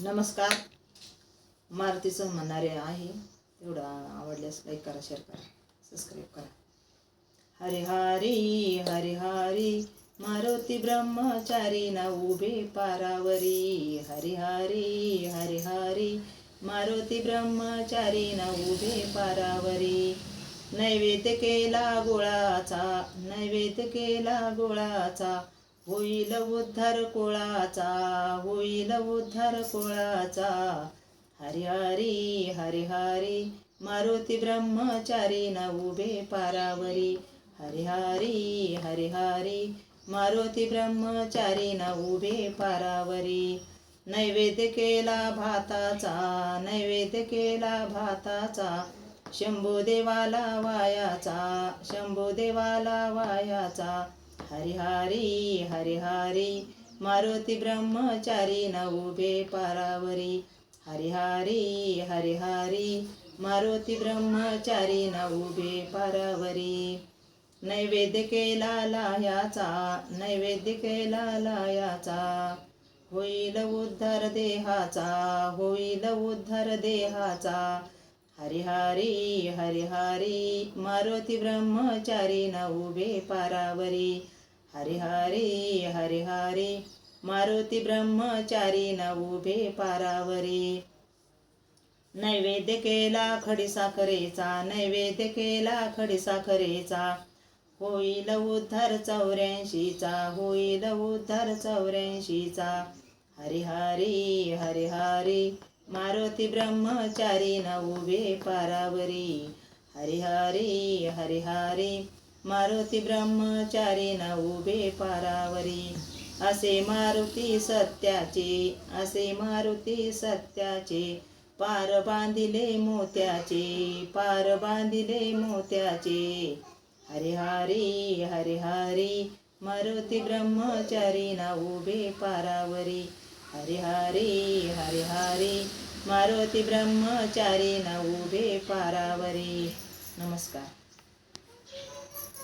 नमस्कार. मारुतीचं म्हणणारे आहे, तेवढं आवडल्यास लाईक करा, शेअर करा, सबस्क्राईब करा. हरे हरी हरे हरी मारुती ब्रह्मचारी ना उभे पारावरी. हरे हरी हरे हरी मारुती ब्रह्मचारी ना उभे पारावरी. नैवेद्य केला गुळाचा, नैवेद्य केला गुळाचा, होईल उद्धार कुळाचा, होईल उद्धार कुळाचा. हरी हरी हरी हरी मारुती ब्रह्मचारी ना उभे पारावरी. हरी हरी हरी हरी मारुती ब्रह्मचारी ना उभे पारावरी. नैवेद्य केला भाताचा, नैवेद्य केला भाताचा, शंभू देवाला वायाचा, शंभू देवाला वायाचा. हरी हरी हरी हरी मारुती ब्रह्मचारी ना उभे पारावरी. हरी हरी हरी हरी मारुती ब्रह्मचारी ना उभे पारावरी. नैवेद्य केला लाह्याचा, नैवेद्य केला लाह्याचा, होईल उद्धार देहाचा, होईल उद्धार देहाचा. हरी हरी हरी हरी मारुती ब्रह्मचारी ना उभे पारावरी. हरी हरी हरी हरी मारुती ब्रह्मचारी ना उभे पारावरी. नैवेद्य केला खडीसाखरेचा, नैवेद्य केला खडीसाखरेचा, होईल उद्धार 84चा, होईल उद्धार 84चा. हरी हरी हरी हरी मारुती ब्रह्मचारी ना उभे पारावरी. हरी हरी हरी हरी मारुती ब्रह्मचारी ना उभे पारावरी. असे मारुती सत्याचे, असे मारुती सत्याचे, पार बांधिले मोत्याचे, पार बांधिले मोत्याचे. हरी हरी हरी हरी मारुती ब्रह्मचारी ना उभे पारावरी. हरी हरी हरी हरी मारुती ब्रह्मचारी ना उभे पारावरी. नमस्कार.